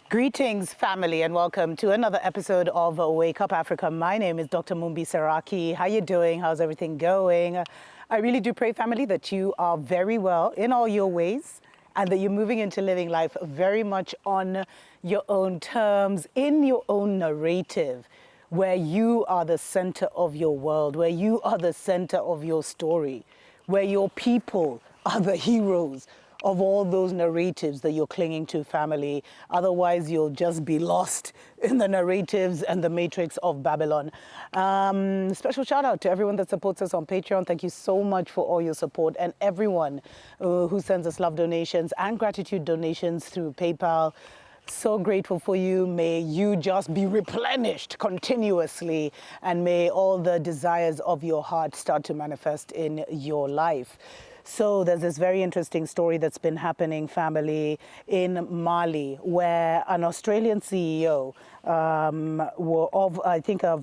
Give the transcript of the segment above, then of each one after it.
Greetings, family, and welcome to another episode of Wake Up Africa. My name is Dr. Mumbi Saraki. How you doing? How's everything going? I really do pray, family, that you are very well in all your ways and that you're moving into living life very much on your own terms, in your own narrative, where you are the center of your world, where you are the center of your story, where your people are the heroes of all those narratives that you're clinging to, family. Otherwise, you'll just be lost in the narratives and the matrix of Babylon. Special shout out to everyone that supports us on Patreon. Thank you so much for all your support, and everyone who sends us love donations and gratitude donations through PayPal. So grateful for you. May you just be replenished continuously, and may all the desires of your heart start to manifest in your life. So there's this very interesting story that's been happening, family, in Mali, where an Australian CEO of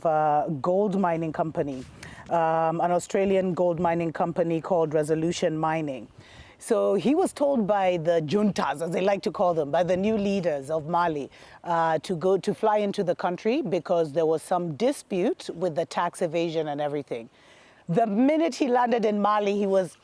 a gold mining company, an Australian gold mining company called Resolution Mining. So he was told by the juntas, as they like to call them, by the new leaders of Mali, to fly into the country because there was some dispute with the tax evasion and everything. The minute he landed in Mali, he was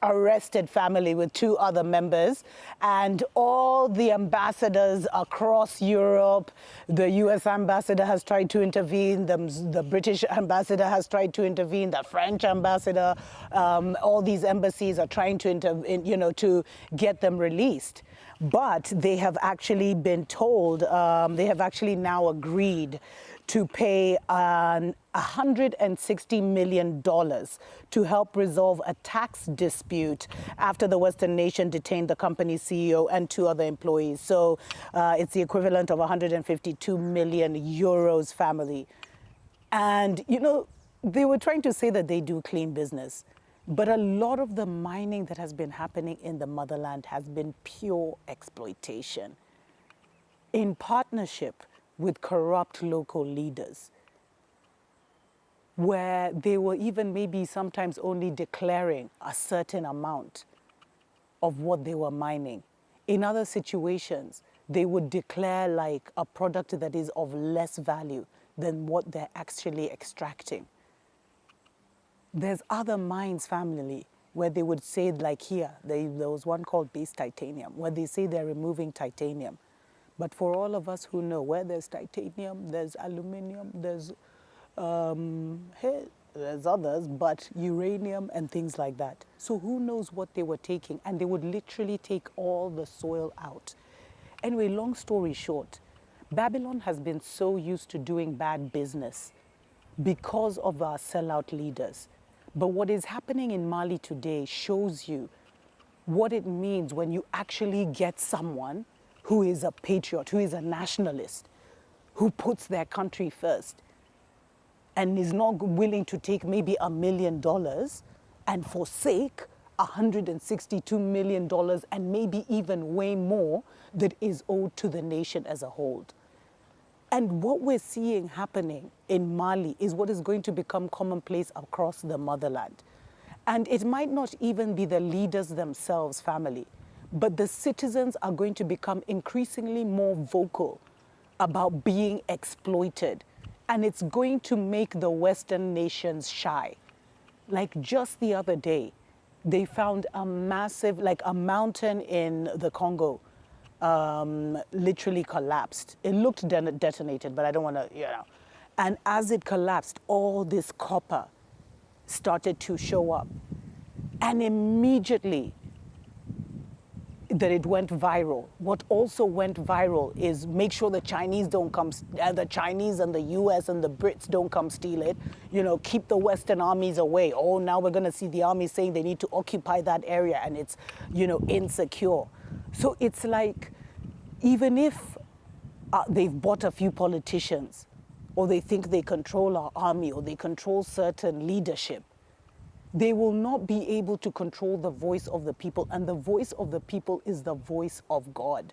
arrested, family, with two other members, and all the ambassadors across Europe, the US ambassador has tried to intervene, the British ambassador has tried to intervene, the French ambassador, all these embassies are trying to intervene, to get them released. But they have actually been told, they have actually now agreed to pay $160 million to help resolve a tax dispute after the Western nation detained the company's CEO and two other employees. So it's the equivalent of 152 million euros, family. And, they were trying to say that they do clean business. But a lot of the mining that has been happening in the motherland has been pure exploitation in partnership with corrupt local leaders, where they were even maybe sometimes only declaring a certain amount of what they were mining. In other situations, they would declare like a product that is of less value than what they're actually extracting. There's other mines, family, where they would say, like here, there was one called base titanium, where they say they're removing titanium. But for all of us who know, where there's titanium, there's aluminum, there's others, but uranium and things like that. So who knows what they were taking? And they would literally take all the soil out. Anyway, long story short, Babylon has been so used to doing bad business because of our sellout leaders. But what is happening in Mali today shows you what it means when you actually get someone who is a patriot, who is a nationalist, who puts their country first and is not willing to take maybe $1 million and forsake $162 million and maybe even way more that is owed to the nation as a whole. And what we're seeing happening in Mali is what is going to become commonplace across the motherland. And it might not even be the leaders themselves, family, but the citizens are going to become increasingly more vocal about being exploited. And it's going to make the Western nations shy. Like just the other day, they found a massive, like a mountain in the Congo, literally collapsed. It looked detonated, but I don't want to, And as it collapsed, all this copper started to show up. And immediately, that it went viral. What also went viral is make sure the Chinese don't come, the Chinese and the US and the Brits don't come steal it. Keep the Western armies away. Oh, now we're going to see the army saying they need to occupy that area and it's, insecure. So it's like, even if they've bought a few politicians, or they think they control our army, or they control certain leadership, they will not be able to control the voice of the people. And the voice of the people is the voice of God.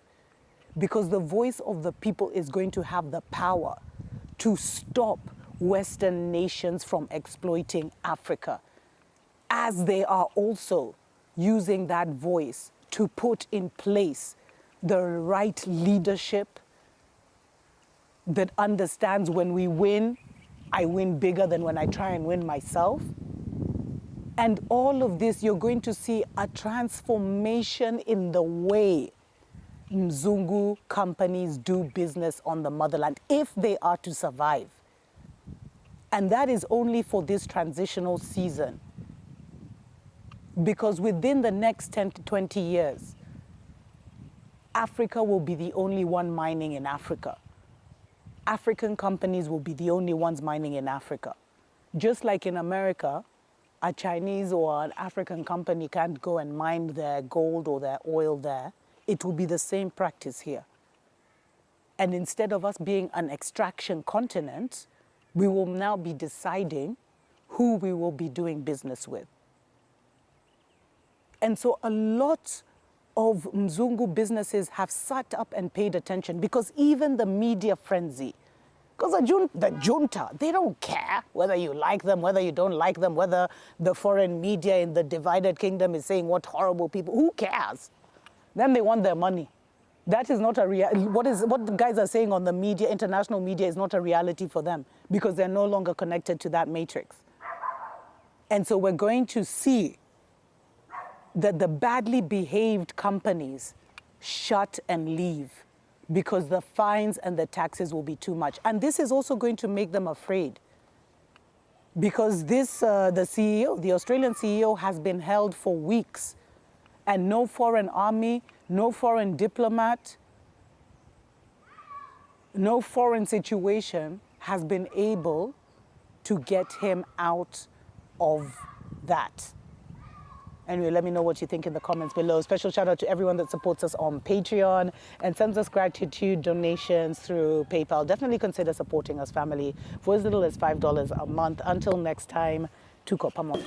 Because the voice of the people is going to have the power to stop Western nations from exploiting Africa, as they are also using that voice to put in place the right leadership that understands when we win, I win bigger than when I try and win myself. And all of this, you're going to see a transformation in the way Mzungu companies do business on the motherland, if they are to survive. And that is only for this transitional season. Because within the next 10 to 20 years, Africa will be the only one mining in Africa. African companies will be the only ones mining in Africa. Just like in America, a Chinese or an African company can't go and mine their gold or their oil there. It will be the same practice here. And instead of us being an extraction continent, we will now be deciding who we will be doing business with. And so a lot of Mzungu businesses have sat up and paid attention, because even the media frenzy, because the junta, they don't care whether you like them, whether you don't like them, whether the foreign media in the divided kingdom is saying what horrible people, who cares? Then they want their money. That is not a what the guys are saying on the media, international media, is not a reality for them, because they're no longer connected to that matrix. And so we're going to see that the badly behaved companies shut and leave, because the fines and the taxes will be too much. And this is also going to make them afraid, because this, the CEO, the Australian CEO, has been held for weeks, and no foreign army, no foreign diplomat, no foreign situation has been able to get him out of that. Anyway, let me know what you think in the comments below. Special shout out to everyone that supports us on Patreon and sends us gratitude donations through PayPal. Definitely consider supporting us, family, for as little as $5 a month. Until next time, tuko pamoja.